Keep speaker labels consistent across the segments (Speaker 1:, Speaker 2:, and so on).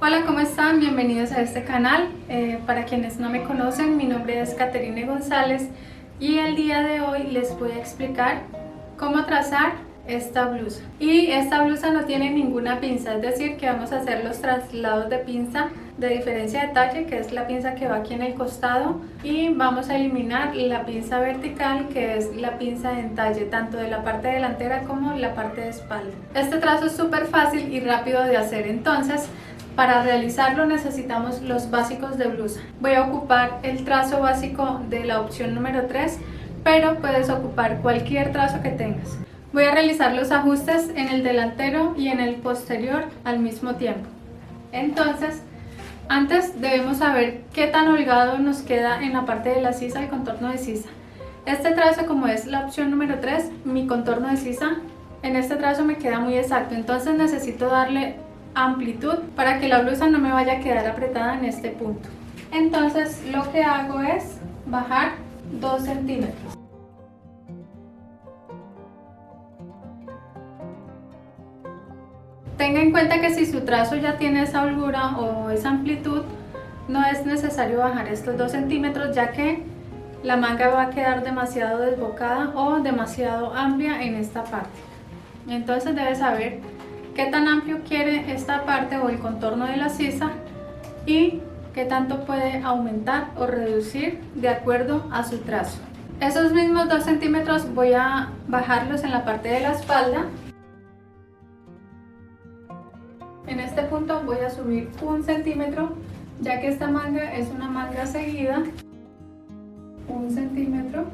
Speaker 1: Hola, ¿cómo están? Bienvenidos a este canal. Para quienes no me conocen, mi nombre es Caterine González y el día de hoy les voy a explicar cómo trazar esta blusa. Y esta blusa no tiene ninguna pinza, es decir, que vamos a hacer los traslados de pinza de diferencia de talle, que es la pinza que va aquí en el costado, y vamos a eliminar la pinza vertical, que es la pinza de entalle, tanto de la parte delantera como la parte de espalda. Este trazo es súper fácil y rápido de hacer, entonces para realizarlo necesitamos los básicos de blusa. Voy a ocupar el trazo básico de la opción número 3, pero puedes ocupar cualquier trazo que tengas. Voy a realizar los ajustes en el delantero y en el posterior al mismo tiempo. Entonces, antes debemos saber qué tan holgado nos queda en la parte de la sisa y contorno de sisa. Este trazo, como es la opción número 3, mi contorno de sisa, en este trazo me queda muy exacto, entonces necesito darle amplitud para que la blusa no me vaya a quedar apretada en este punto. Entonces lo que hago es bajar 2 centímetros. Tenga en cuenta que si su trazo ya tiene esa holgura o esa amplitud, no es necesario bajar estos 2 centímetros, ya que la manga va a quedar demasiado desbocada o demasiado amplia en esta parte. Entonces debe saber qué tan amplio quiere esta parte o el contorno de la sisa y qué tanto puede aumentar o reducir de acuerdo a su trazo. Esos mismos 2 centímetros voy a bajarlos en la parte de la espalda. En este punto voy a subir 1 centímetro, ya que esta manga es una manga seguida. 1 centímetro.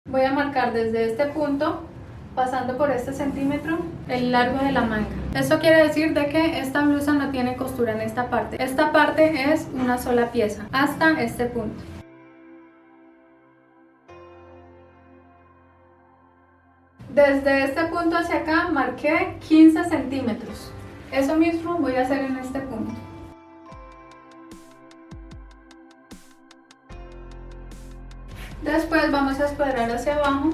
Speaker 1: Voy a marcar desde este punto, pasando por este centímetro, el largo de la manga. Esto quiere decir de que esta blusa no tiene costura en esta parte. Esta parte es una sola pieza, hasta este punto. Desde este punto hacia acá marqué 15 centímetros. Eso mismo voy a hacer en este punto. Después vamos a escuadrar hacia abajo.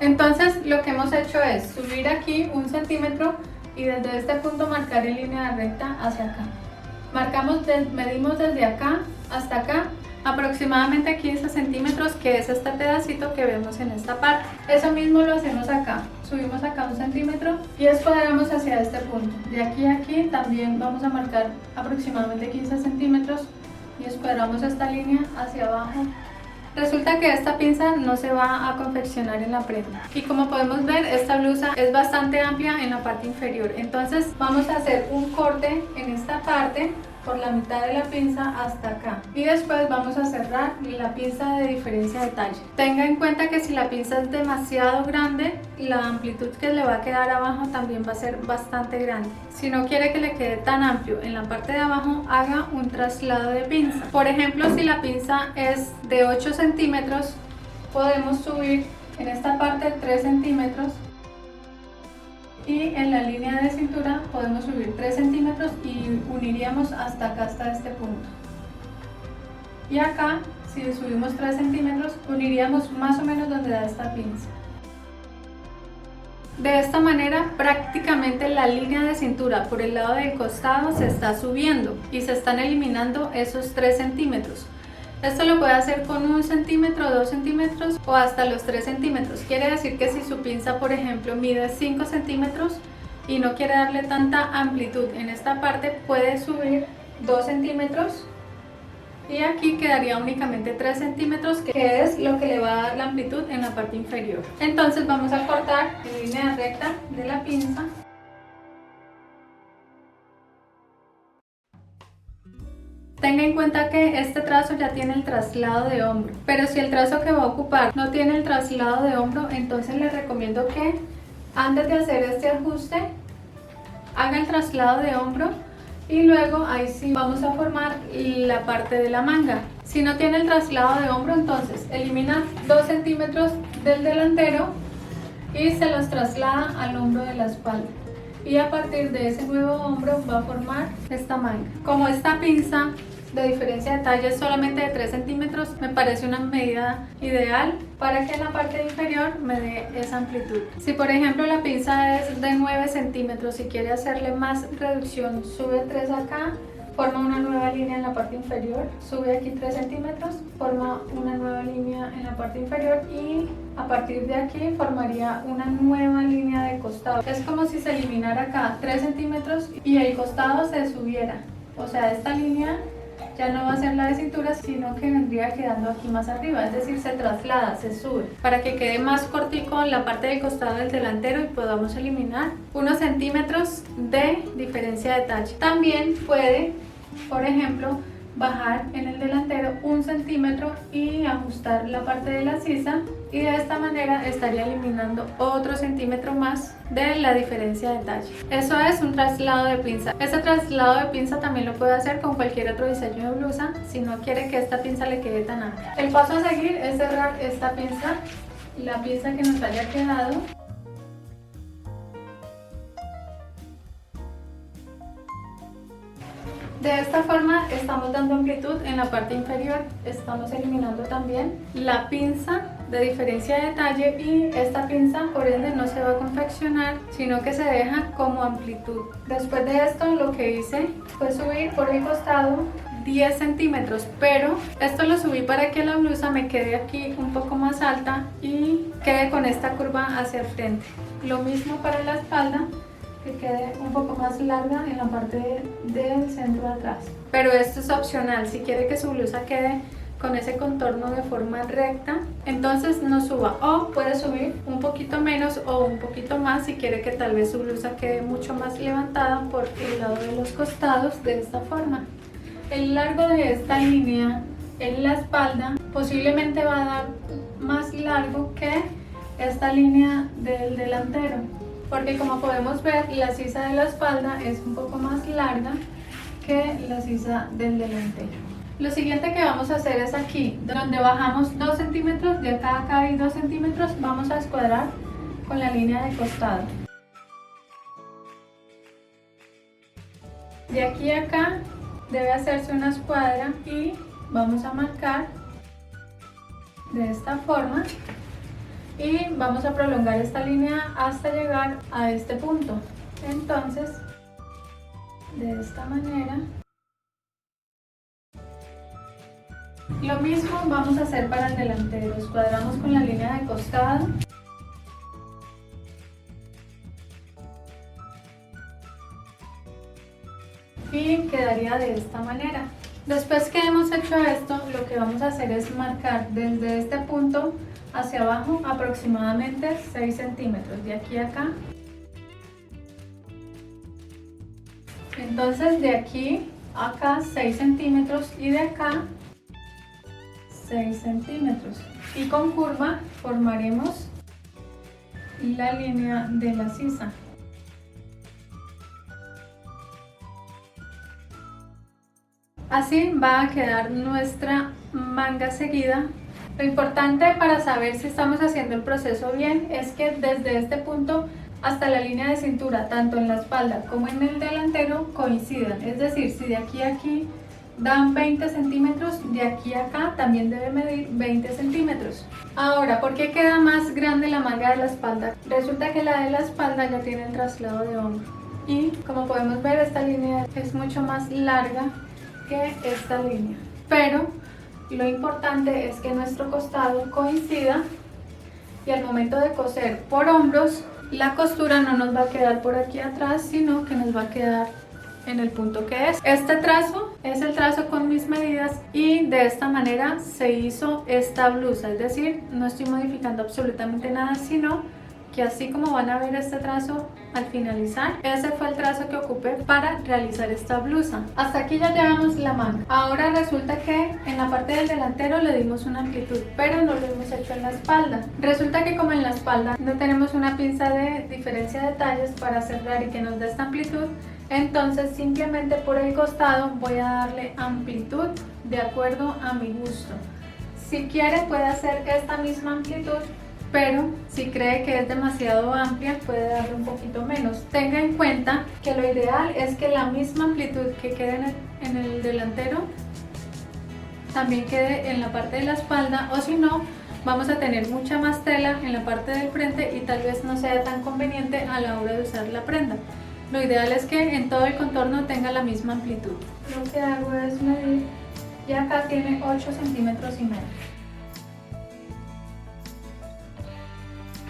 Speaker 1: Entonces lo que hemos hecho es subir aquí 1 centímetro y desde este punto marcar en línea recta hacia acá. Medimos desde acá hasta acá aproximadamente 15 centímetros, que es este pedacito que vemos en esta parte. Eso mismo lo hacemos acá, subimos acá 1 centímetro y escuadramos hacia este punto. De aquí a aquí también vamos a marcar aproximadamente 15 centímetros y escuadramos esta línea hacia abajo. Resulta que esta pinza no se va a confeccionar en la prenda y como podemos ver, esta blusa es bastante amplia en la parte inferior, entonces vamos a hacer un corte en esta parte por la mitad de la pinza hasta acá y después vamos a cerrar la pinza de diferencia de talle. Tenga en cuenta que si la pinza es demasiado grande, la amplitud que le va a quedar abajo también va a ser bastante grande. Si no quiere que le quede tan amplio en la parte de abajo, haga un traslado de pinza. Por ejemplo, si la pinza es de 8 centímetros, podemos subir en esta parte 3 centímetros y en la línea de cintura podemos subir 3 centímetros y uniríamos hasta acá, hasta este punto. Y acá, si subimos 3 centímetros, uniríamos más o menos donde da esta pinza. De esta manera, prácticamente la línea de cintura por el lado del costado se está subiendo y se están eliminando esos 3 centímetros. Esto lo puede hacer con 1 centímetro, 2 centímetros o hasta los 3 centímetros. Quiere decir que si su pinza, por ejemplo, mide 5 centímetros y no quiere darle tanta amplitud en esta parte, puede subir 2 centímetros y aquí quedaría únicamente 3 centímetros, que es lo que le va a dar la amplitud en la parte inferior. Entonces vamos a cortar en línea recta de la pinza. Tenga en cuenta que este trazo ya tiene el traslado de hombro, pero si el trazo que va a ocupar no tiene el traslado de hombro, entonces les recomiendo que antes de hacer este ajuste haga el traslado de hombro y luego ahí sí vamos a formar la parte de la manga. Si no tiene el traslado de hombro, entonces elimina 2 centímetros del delantero y se los traslada al hombro de la espalda, y a partir de ese nuevo hombro va a formar esta manga. Como esta pinza de diferencia de talla es solamente de 3 centímetros, me parece una medida ideal para que en la parte inferior me dé esa amplitud. Si por ejemplo la pinza es de 9 centímetros y quiere hacerle más reducción, sube 3 acá, forma una nueva línea en la parte inferior, sube aquí 3 centímetros, forma una nueva línea en la parte inferior y a partir de aquí formaría una nueva línea de costado. Es como si se eliminara acá 3 centímetros y el costado se subiera, o sea, esta línea ya no va a ser la de cintura, sino que vendría quedando aquí más arriba, es decir, se traslada, se sube, para que quede más cortico la parte del costado del delantero y podamos eliminar unos centímetros de diferencia de talla. También puede, por ejemplo, bajar en el delantero 1 centímetro y ajustar la parte de la sisa, y de esta manera estaría eliminando otro centímetro más de la diferencia de talla. Eso es un traslado de pinza. Este traslado de pinza también lo puede hacer con cualquier otro diseño de blusa si no quiere que esta pinza le quede tan amplia. El paso a seguir es cerrar esta pinza, la pinza que nos haya quedado. De esta forma estamos dando amplitud en la parte inferior, estamos eliminando también la pinza de diferencia de talle y esta pinza por ende no se va a confeccionar, sino que se deja como amplitud. Después de esto lo que hice fue subir por el costado 10 centímetros, pero esto lo subí para que la blusa me quede aquí un poco más alta y quede con esta curva hacia el frente. Lo mismo para la espalda, que quede un poco más larga en la parte del centro de atrás. Pero esto es opcional, si quiere que su blusa quede con ese contorno de forma recta, entonces no suba, o puede subir un poquito menos o un poquito más si quiere que tal vez su blusa quede mucho más levantada por el lado de los costados, de esta forma. El largo de esta línea en la espalda posiblemente va a dar más largo que esta línea del delantero, porque como podemos ver la sisa de la espalda es un poco más larga que la sisa del delantero. Lo siguiente que vamos a hacer es aquí, donde bajamos 2 centímetros, de acá a acá hay 2 centímetros, vamos a escuadrar con la línea de costado. De aquí a acá debe hacerse una escuadra y vamos a marcar de esta forma. Y vamos a prolongar esta línea hasta llegar a este punto. Entonces, de esta manera. Lo mismo vamos a hacer para el delantero. Escuadramos con la línea de costado. Y quedaría de esta manera. Después que hemos hecho esto, lo que vamos a hacer es marcar desde este punto hacia abajo aproximadamente 6 centímetros, de aquí a acá. Entonces de aquí a acá 6 centímetros y de acá 6 centímetros. Y con curva formaremos la línea de la sisa. Así va a quedar nuestra manga seguida. Lo importante para saber si estamos haciendo el proceso bien es que desde este punto hasta la línea de cintura, tanto en la espalda como en el delantero, coincidan. Es decir, si de aquí a aquí dan 20 centímetros, de aquí a acá también debe medir 20 centímetros. Ahora, ¿por qué queda más grande la manga de la espalda? Resulta que la de la espalda ya tiene el traslado de hombro. Y como podemos ver, esta línea es mucho más larga que esta línea. Pero lo importante es que nuestro costado coincida y al momento de coser por hombros, la costura no nos va a quedar por aquí atrás, sino que nos va a quedar en el punto que es. Este trazo es el trazo con mis medidas y de esta manera se hizo esta blusa, es decir, no estoy modificando absolutamente nada, sino que así como van a ver este trazo al finalizar, ese fue el trazo que ocupé para realizar esta blusa. Hasta aquí ya llevamos la manga. Ahora resulta que en la parte del delantero le dimos una amplitud, pero no lo hemos hecho en la espalda. Resulta que como en la espalda no tenemos una pinza de diferencia de talles para cerrar y que nos dé esta amplitud, entonces simplemente por el costado voy a darle amplitud de acuerdo a mi gusto. Si quiere puede hacer esta misma amplitud, pero si cree que es demasiado amplia puede darle un poquito menos. Tenga en cuenta que lo ideal es que la misma amplitud que quede en el delantero también quede en la parte de la espalda, o si no vamos a tener mucha más tela en la parte del frente y tal vez no sea tan conveniente a la hora de usar la prenda. Lo ideal es que en todo el contorno tenga la misma amplitud. Lo que hago es medir, y acá tiene 8 centímetros y medio.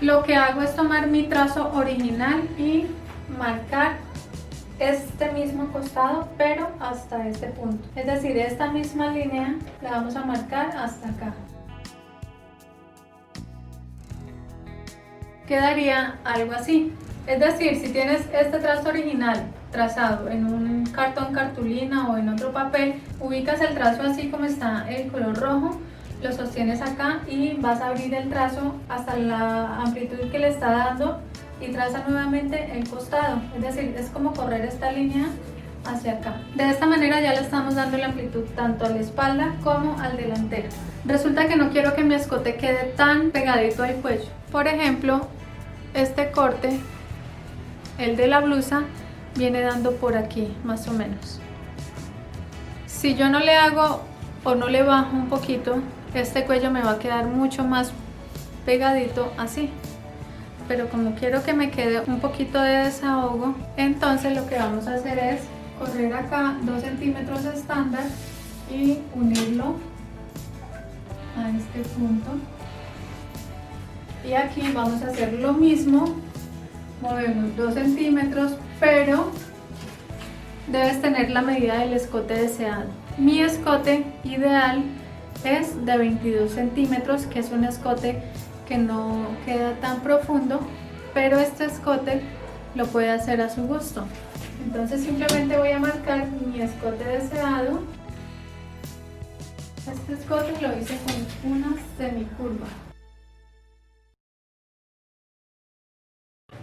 Speaker 1: Lo que hago es tomar mi trazo original y marcar este mismo costado, pero hasta este punto. Es decir, esta misma línea la vamos a marcar hasta acá. Quedaría algo así. Es decir, si tienes este trazo original trazado en un cartón cartulina o en otro papel, ubicas el trazo así como está el color rojo, lo sostienes acá y vas a abrir el trazo hasta la amplitud que le está dando y traza nuevamente el costado. Es decir, es como correr esta línea hacia acá. De esta manera ya le estamos dando la amplitud tanto a la espalda como al delantero. Resulta que no quiero que mi escote quede tan pegadito al cuello. Por ejemplo, este corte, el de la blusa, viene dando por aquí más o menos. Si yo no le hago o no le bajo un poquito, este cuello me va a quedar mucho más pegadito así. Pero como quiero que me quede un poquito de desahogo, entonces lo que vamos a hacer es correr acá 2 centímetros estándar y unirlo a este punto. Y aquí vamos a hacer lo mismo, movemos 2 centímetros, pero debes tener la medida del escote deseado. Mi escote ideal es de 22 centímetros, que es un escote que no queda tan profundo, pero este escote lo puede hacer a su gusto. Entonces simplemente voy a marcar mi escote deseado. Este escote lo hice con una semicurva.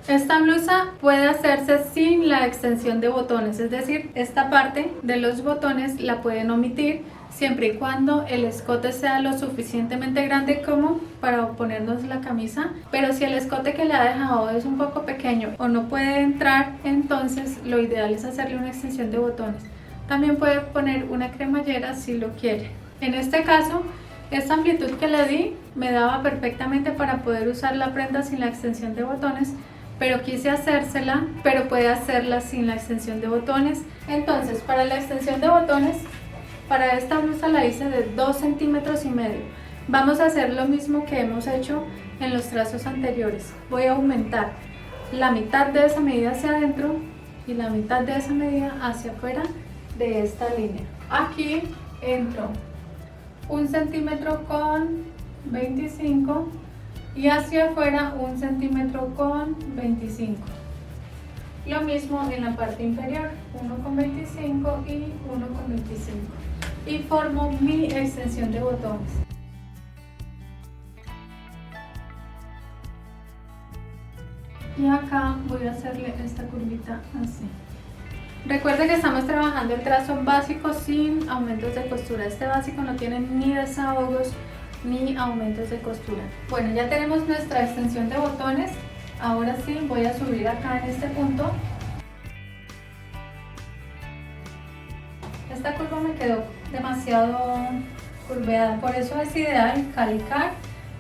Speaker 1: Esta blusa puede hacerse sin la extensión de botones, es decir, esta parte de los botones la pueden omitir siempre y cuando el escote sea lo suficientemente grande como para ponernos la camisa. Pero si el escote que le ha dejado es un poco pequeño o no puede entrar, entonces lo ideal es hacerle una extensión de botones. También puede poner una cremallera si lo quiere. En este caso, esta amplitud que le di me daba perfectamente para poder usar la prenda sin la extensión de botones, pero quise hacérsela, pero puede hacerla sin la extensión de botones. Entonces, para la extensión de botones, para esta blusa la hice de 2 centímetros y medio. Vamos a hacer lo mismo que hemos hecho en los trazos anteriores. Voy a aumentar la mitad de esa medida hacia adentro y la mitad de esa medida hacia afuera de esta línea. Aquí entro 1 centímetro con 25 y hacia afuera 1 centímetro con 25. Lo mismo en la parte inferior, 1 con 25 y 1 con 25. Y formo mi extensión de botones. Y acá voy a hacerle esta curvita así. Recuerden que estamos trabajando el trazo básico sin aumentos de costura. Este básico no tiene ni desahogos ni aumentos de costura. Bueno, ya tenemos nuestra extensión de botones. Ahora sí voy a subir acá en este punto. Esta curva me quedó demasiado curveada, por eso es ideal calcar,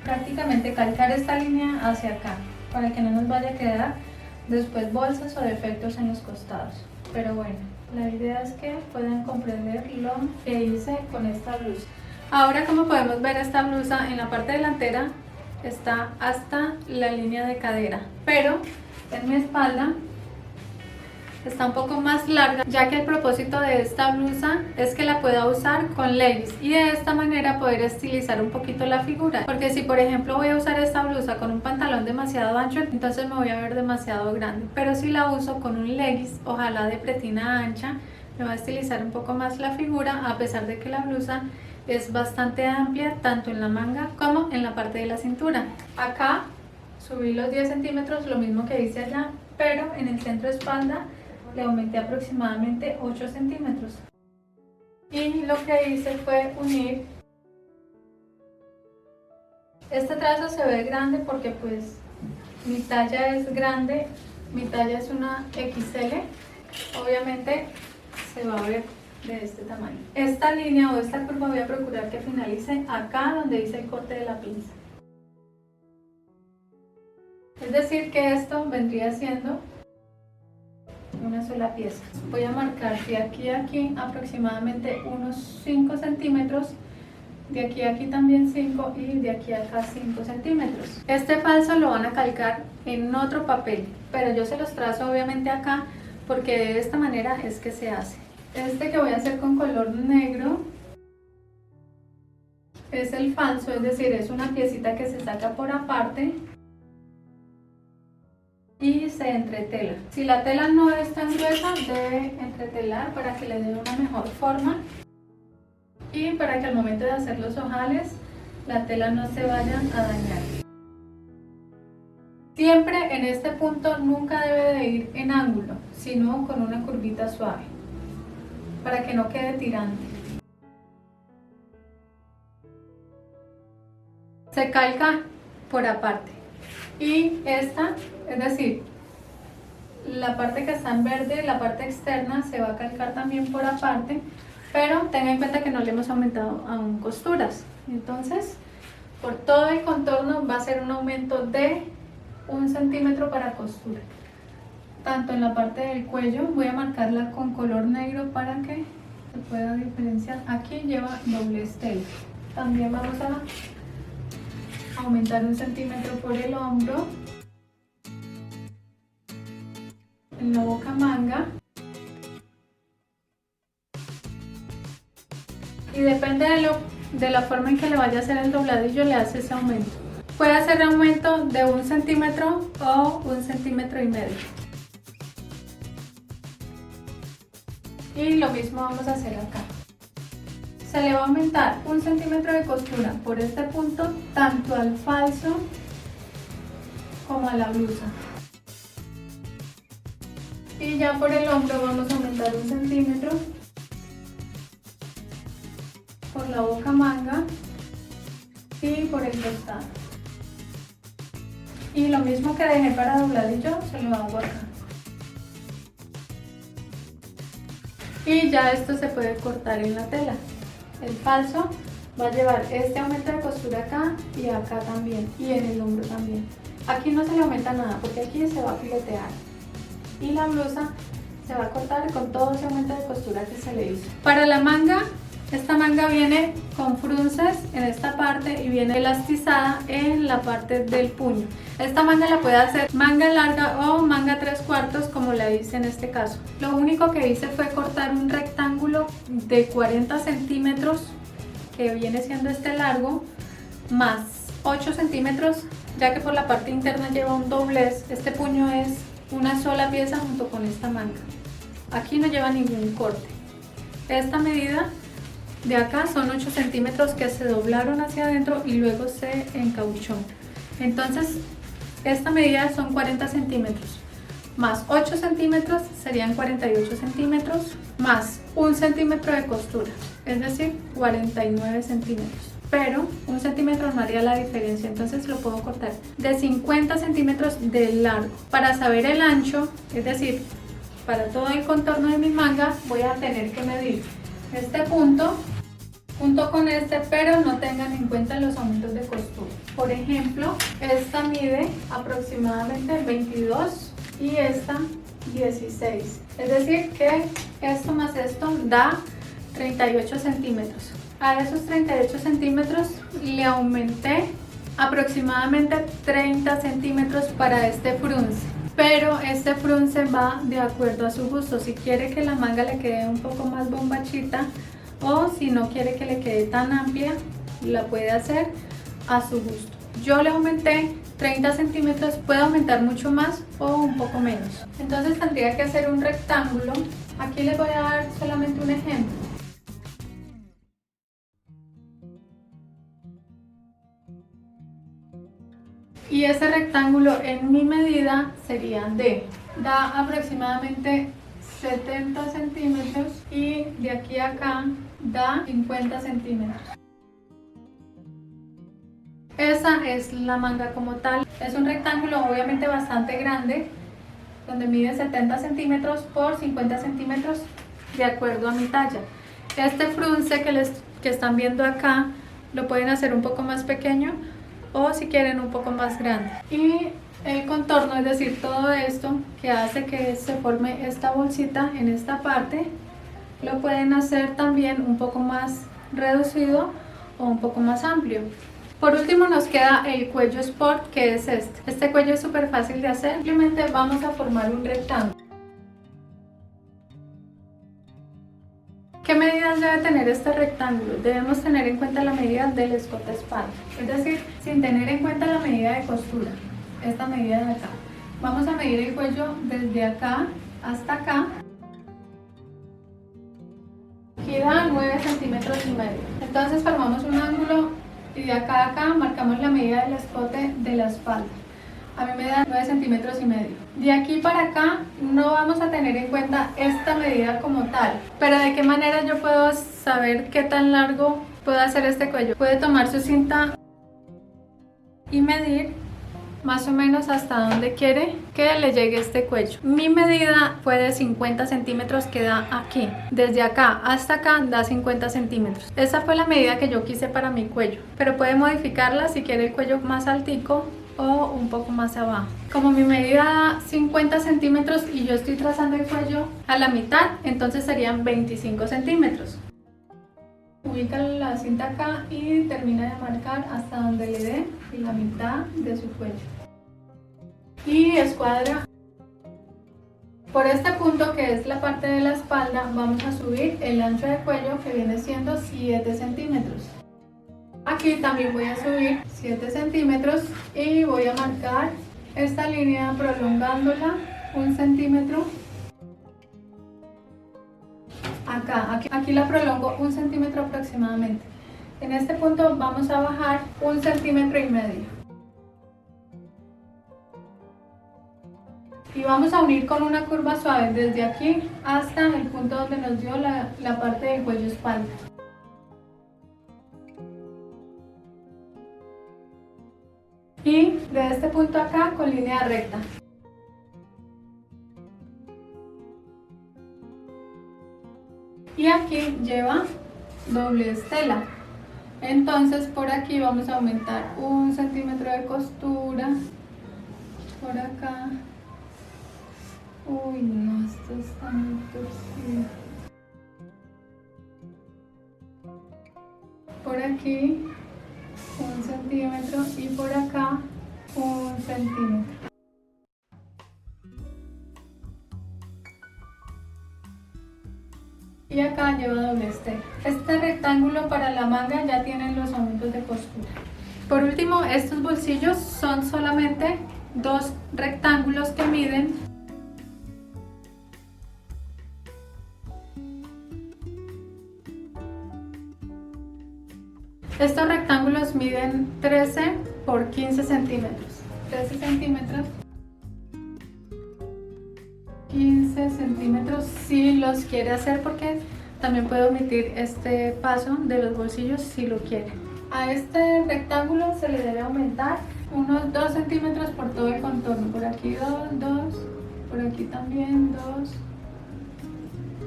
Speaker 1: prácticamente calcar esta línea hacia acá, para que no nos vaya a quedar después bolsas o defectos en los costados. Pero bueno, la idea es que puedan comprender lo que hice con esta blusa. Ahora, como podemos ver, esta blusa en la parte delantera está hasta la línea de cadera, pero en mi espalda está un poco más larga, ya que el propósito de esta blusa es que la pueda usar con leggings y de esta manera poder estilizar un poquito la figura, porque si por ejemplo voy a usar esta blusa con un pantalón demasiado ancho, entonces me voy a ver demasiado grande, pero si la uso con un leggings, ojalá de pretina ancha, me va a estilizar un poco más la figura, a pesar de que la blusa es bastante amplia tanto en la manga como en la parte de la cintura. Acá subí los 10 centímetros, lo mismo que hice allá, pero en el centro de espalda le aumenté aproximadamente 8 centímetros. Y lo que hice fue unir. Este trazo se ve grande porque pues mi talla es grande, mi talla es una XL, obviamente se va a ver de este tamaño. Esta línea o esta curva voy a procurar que finalice acá donde hice el corte de la pinza. Es decir que esto vendría siendo una sola pieza. Voy a marcar de aquí a aquí aproximadamente unos 5 centímetros, de aquí a aquí también 5 y de aquí a acá 5 centímetros. Este falso lo van a calcar en otro papel, pero yo se los trazo obviamente acá porque de esta manera es que se hace. Este que voy a hacer con color negro es el falso, es decir, es una piecita que se saca por aparte y se entretela. Si la tela no es tan gruesa, debe entretelar para que le dé una mejor forma y para que al momento de hacer los ojales la tela no se vaya a dañar. Siempre en este punto nunca debe de ir en ángulo, sino con una curvita suave para que no quede tirante. Se calca por aparte y esta, es decir, la parte que está en verde, la parte externa se va a calcar también por aparte, pero tengan en cuenta que no le hemos aumentado aún costuras. Entonces por todo el contorno va a ser un aumento de 1 centímetro para costura. Tanto en la parte del cuello, voy a marcarla con color negro para que se pueda diferenciar. Aquí lleva doblez tela. También vamos a aumentar 1 centímetro por el hombro, en la boca manga, y depende de la forma en que le vaya a hacer el dobladillo, le hace ese aumento. Puede hacer aumento de 1 centímetro o 1,5 centímetros. Y lo mismo vamos a hacer acá. Se le va a aumentar 1 centímetro de costura por este punto, tanto al falso como a la blusa. Y ya por el hombro vamos a aumentar 1 centímetro, por la boca manga y por el costado. Y lo mismo que dejé para dobladillo, se lo hago acá. Y ya esto se puede cortar en la tela. El falso va a llevar este aumento de costura acá y acá también, y en el hombro también. Aquí no se le aumenta nada porque aquí se va a filetear. Y la blusa se va a cortar con todo ese aumento de costura que se le hizo. Para la manga, esta manga viene con frunces en esta parte y viene elastizada en la parte del puño. Esta manga la puede hacer manga larga o manga 3/4 como la hice en este caso. Lo único que hice fue cortar un rectángulo de 40 centímetros que viene siendo este largo, más 8 centímetros, ya que por la parte interna lleva un doblez. Este puño es una sola pieza junto con esta manga. Aquí no lleva ningún corte. Esta medida de acá son 8 centímetros que se doblaron hacia adentro y luego se encauchó. Entonces esta medida son 40 centímetros, más 8 centímetros serían 48 centímetros, más 1 centímetro de costura, es decir, 49 centímetros. Pero 1 centímetro no haría la diferencia, entonces lo puedo cortar de 50 centímetros de largo. Para saber el ancho, es decir, para todo el contorno de mi manga, voy a tener que medir este punto junto con este, pero no tengan en cuenta los aumentos de costura. Por ejemplo, esta mide aproximadamente 22 y esta 16. Es decir que esto más esto da 38 centímetros. A esos 38 centímetros le aumenté aproximadamente 30 centímetros para este frunce. pero este frunce va de acuerdo a su gusto. Si quiere que la manga le quede un poco más bombachita o si no quiere que le quede tan amplia, la puede hacer a su gusto. Yo le aumenté 30 centímetros, puede aumentar mucho más o un poco menos. Entonces tendría que hacer un rectángulo. Aquí les voy a dar solamente un ejemplo. Y ese rectángulo en mi medida sería da aproximadamente 70 centímetros y de aquí a acá da 50 centímetros. Esa es la manga como tal. Es un rectángulo obviamente bastante grande, donde mide 70 centímetros por 50 centímetros de acuerdo a mi talla. Este frunce que están viendo acá lo pueden hacer un poco más pequeño o si quieren un poco más grande. Y el contorno, es decir, todo esto que hace que se forme esta bolsita en esta parte, lo pueden hacer también un poco más reducido o un poco más amplio. Por último nos queda el cuello sport, que es este. Este cuello es súper fácil de hacer, simplemente vamos a formar un rectángulo. ¿Qué medidas debe tener este rectángulo? Debemos tener en cuenta la medida del escote espalda, es decir, sin tener en cuenta la medida de costura, esta medida de acá. Vamos a medir el cuello desde acá hasta acá. Aquí da 9 centímetros y medio. Entonces formamos un ángulo y de acá a acá marcamos la medida del escote de la espalda. A mí me da 9 centímetros y medio. De aquí para acá no vamos a tener en cuenta esta medida como tal. Pero ¿de qué manera yo puedo saber qué tan largo puedo hacer este cuello? Puede tomar su cinta y medir más o menos hasta donde quiere que le llegue este cuello. Mi medida fue de 50 centímetros que da aquí. Desde acá hasta acá da 50 centímetros. Esa fue la medida que yo quise para mi cuello. Pero puede modificarla si quiere el cuello más altico o un poco más abajo. Como mi medida da 50 centímetros y yo estoy trazando el cuello a la mitad, entonces serían 25 centímetros. Ubica la cinta acá y termina de marcar hasta donde le dé la mitad de su cuello. Y escuadra. Por este punto, que es la parte de la espalda, vamos a subir el ancho de cuello, que viene siendo 7 centímetros. Aquí también voy a subir 7 centímetros y voy a marcar esta línea prolongándola 1 centímetro. Aquí la prolongo 1 centímetro aproximadamente. En este punto vamos a bajar 1,5 centímetros. Y vamos a unir con una curva suave desde aquí hasta el punto donde nos dio la parte del cuello espalda. Y de este punto acá con línea recta. Y aquí lleva doble estela. Entonces por aquí vamos a aumentar 1 centímetro de costura. Por acá. Uy, no, esto está muy torcido. Por aquí 1 centímetro y por acá 1 centímetro. Y acá lleva doble estela. Este rectángulo para la manga ya tienen los aumentos de costura. Por último, estos bolsillos son solamente 2 rectángulos que miden . Estos rectángulos miden 13 por 15 centímetros. 13 centímetros. 15 centímetros si los quiere hacer, porque también puede omitir este paso de los bolsillos si lo quiere. A este rectángulo se le debe aumentar unos 2 centímetros por todo el contorno. Por aquí 2, por aquí también 2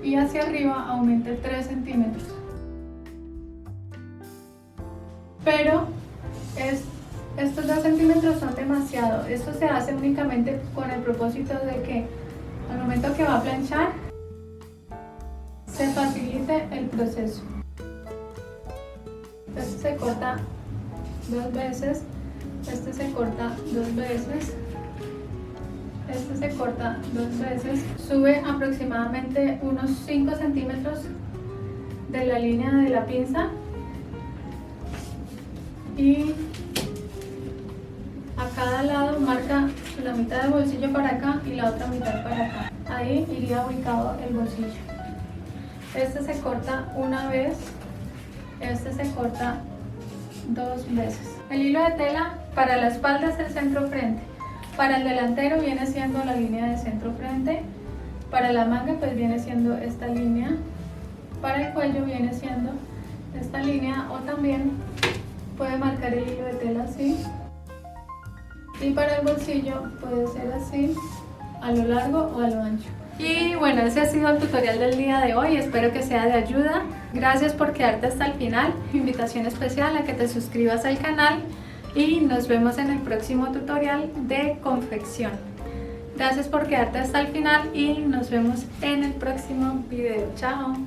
Speaker 1: y hacia arriba aumente 3 centímetros. Pero estos 2 centímetros son demasiado. Esto se hace únicamente con el propósito de que al momento que va a planchar se facilite el proceso. Este se corta 2 veces, este se corta 2 veces Este se corta 2 veces, sube aproximadamente unos 5 centímetros de la línea de la pinza y a cada lado marca la mitad del bolsillo para acá y la otra mitad para acá. Ahí iría ubicado el bolsillo. Este se corta una vez, este se corta 2 veces. El hilo de tela para la espalda es el centro frente, para el delantero viene siendo la línea de centro frente, para la manga pues viene siendo esta línea, para el cuello viene siendo esta línea o también puede marcar el hilo de tela así, y para el bolsillo puede ser así, a lo largo o a lo ancho. Y bueno, ese ha sido el tutorial del día de hoy, espero que sea de ayuda. Gracias por quedarte hasta el final, invitación especial a que te suscribas al canal y nos vemos en el próximo tutorial de confección. Gracias por quedarte hasta el final y nos vemos en el próximo video. Chao.